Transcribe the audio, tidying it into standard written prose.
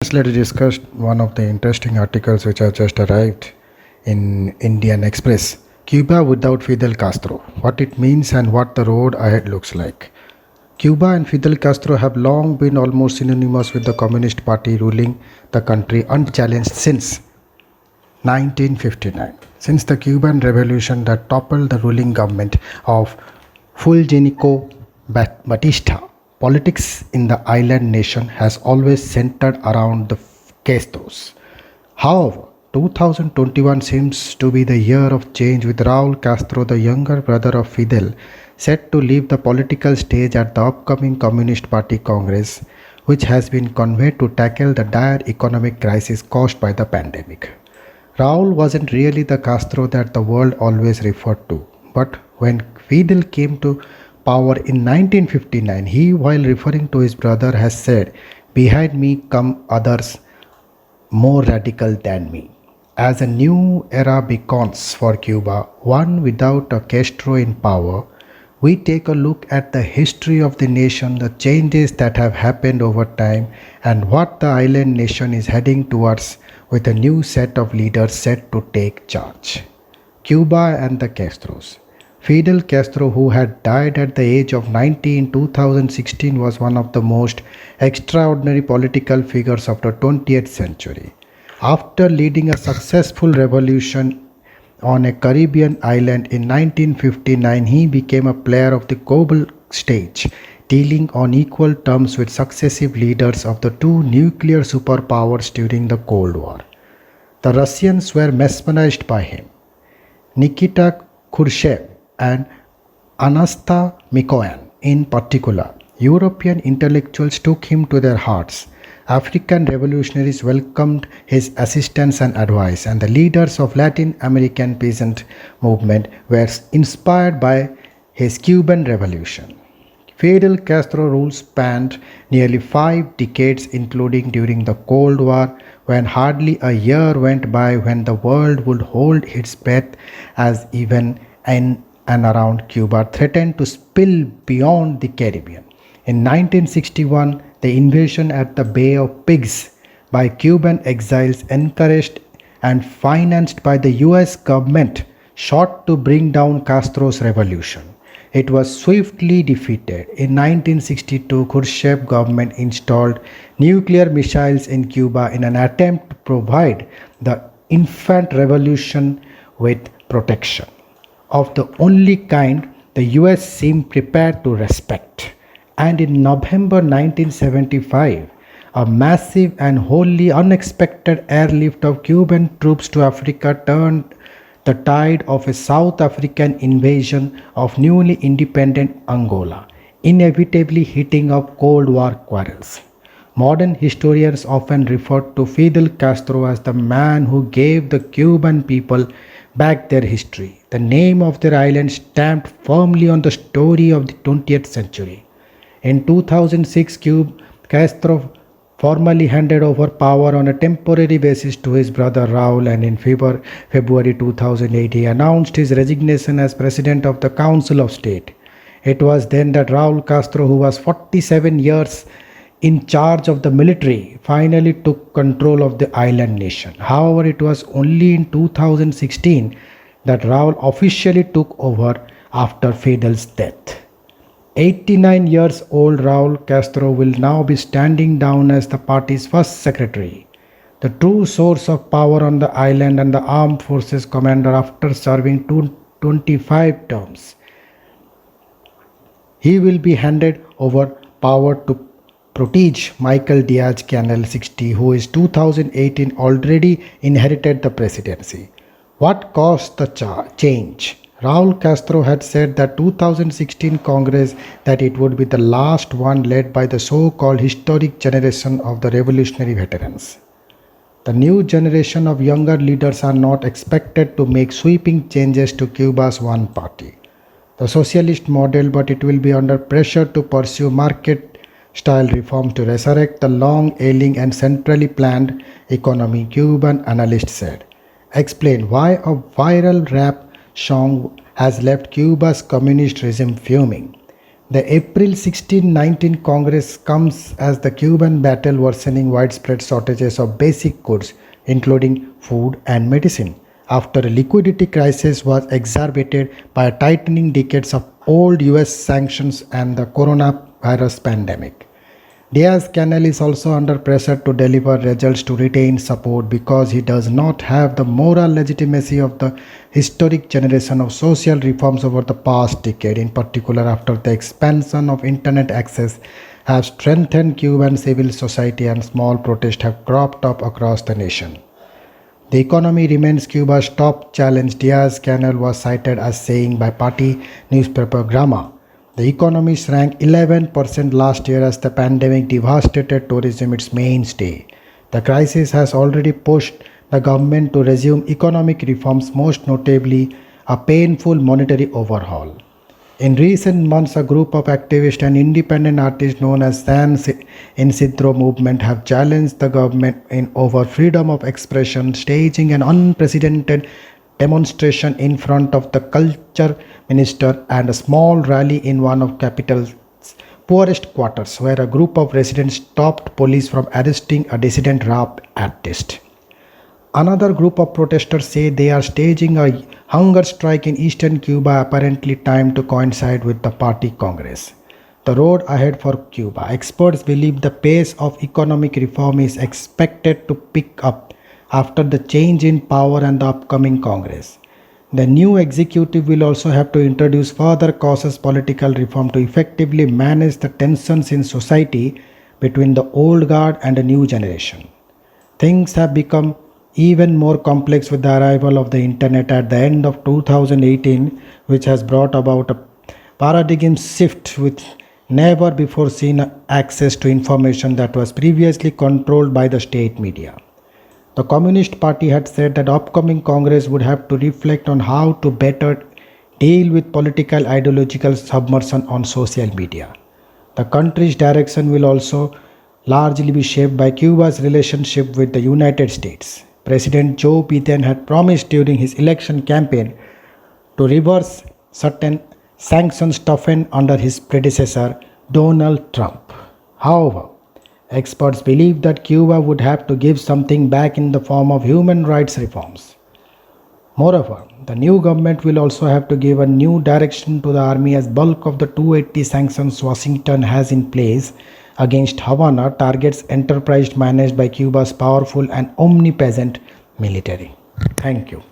Let's discuss one of the interesting articles which have just arrived in Indian Express. Cuba without Fidel Castro. What it means and what the road ahead looks like. Cuba and Fidel Castro have long been almost synonymous with the Communist Party ruling the country unchallenged since 1959. Since the Cuban Revolution that toppled the ruling government of Fulgencio Batista, politics in the island nation has always centered around the Castros. However, 2021 seems to be the year of change with Raul Castro, the younger brother of Fidel, set to leave the political stage at the upcoming Communist Party Congress, which has been convened to tackle the dire economic crisis caused by the pandemic. Raul wasn't really the Castro that the world always referred to, but when Fidel came to power in 1959, he, while referring to his brother, has said, "Behind me come others more radical than me." As a new era beckons for Cuba, one without a Castro in power, we take a look at the history of the nation, the changes that have happened over time, and what the island nation is heading towards with a new set of leaders set to take charge. Cuba and the Castros. Fidel Castro, who had died at the age of 90 in 2016, was one of the most extraordinary political figures of the 20th century. After leading a successful revolution on a Caribbean island in 1959, he became a player of the global stage, dealing on equal terms with successive leaders of the two nuclear superpowers during the Cold War. The Russians were mesmerized by him. Nikita Khrushchev and Anasta Mikoyan in particular. European intellectuals took him to their hearts. African revolutionaries welcomed his assistance and advice, and the leaders of Latin American peasant movement were inspired by his Cuban revolution. Fidel Castro rule spanned nearly 5 decades, including during the Cold War, when hardly a year went by when the world would hold its breath as even in and around Cuba threatened to spill beyond the Caribbean. In 1961, the invasion at the Bay of Pigs by Cuban exiles, encouraged and financed by the US government, sought to bring down Castro's revolution. It was swiftly defeated. In 1962, Khrushchev government installed nuclear missiles in Cuba in an attempt to provide the infant revolution with protection of the only kind the US seemed prepared to respect. And in November 1975, a massive and wholly unexpected airlift of Cuban troops to Africa turned the tide of a South African invasion of newly independent Angola, inevitably heating up Cold War quarrels. Modern historians often refer to Fidel Castro as the man who gave the Cuban people back their history, the name of their island stamped firmly on the story of the 20th century. In 2006, Castro formally handed over power on a temporary basis to his brother Raul, and in February 2008 he announced his resignation as president of the Council of State. It was then that Raul Castro, who was 47 years in charge of the military, finally took control of the island nation. However, it was only in 2016 that Raul officially took over after Fidel's death. 89 years old Raul Castro will now be standing down as the party's first secretary, the true source of power on the island and the armed forces commander after serving 25 terms. He will be handed over power to protege Michael Diaz-Canel, 60, who is 2018 already inherited the presidency. What caused the change? Raul Castro had said that 2016 Congress that it would be the last one led by the so-called historic generation of the revolutionary veterans. The new generation of younger leaders are not expected to make sweeping changes to Cuba's one party, the socialist model, but it will be under pressure to pursue market-style reforms to resurrect the long-ailing and centrally planned economy, Cuban analysts said. Explain why a viral rap song has left Cuba's communist regime fuming. The April 1619 Congress comes as the Cuban battle worsening widespread shortages of basic goods, including food and medicine, after a liquidity crisis was exacerbated by tightening decades of old US sanctions and the coronavirus pandemic. Diaz-Canel is also under pressure to deliver results to retain support because he does not have the moral legitimacy of the historic generation of social reforms over the past decade, in particular after the expansion of internet access have strengthened Cuban civil society and small protests have cropped up across the nation. The economy remains Cuba's top challenge, Diaz-Canel was cited as saying by party newspaper Grama. The economy shrank 11% last year as the pandemic devastated tourism, its mainstay. The crisis has already pushed the government to resume economic reforms, most notably a painful monetary overhaul. In recent months, a group of activists and independent artists known as San Isidro movement have challenged the government over freedom of expression, staging an unprecedented demonstration in front of the culture minister and a small rally in one of capital's poorest quarters where a group of residents stopped police from arresting a dissident rap artist. Another group of protesters say they are staging a hunger strike in eastern Cuba, apparently timed to coincide with the party congress. The road ahead for Cuba. Experts believe the pace of economic reform is expected to pick up after the change in power and the upcoming congress. The new executive will also have to introduce further cautious political reform to effectively manage the tensions in society between the old guard and the new generation. Things have become even more complex with the arrival of the internet at the end of 2018, which has brought about a paradigm shift with never before seen access to information that was previously controlled by the state media. The Communist Party had said that upcoming Congress would have to reflect on how to better deal with political ideological submersion on social media. The country's direction will also largely be shaped by Cuba's relationship with the United States. President Joe Biden had promised during his election campaign to reverse certain sanctions toughened under his predecessor, Donald Trump. However, experts believe that Cuba would have to give something back in the form of human rights reforms. Moreover, the new government will also have to give a new direction to the army as bulk of the 280 sanctions Washington has in place against Havana targets enterprise managed by Cuba's powerful and omnipresent military. Thank you.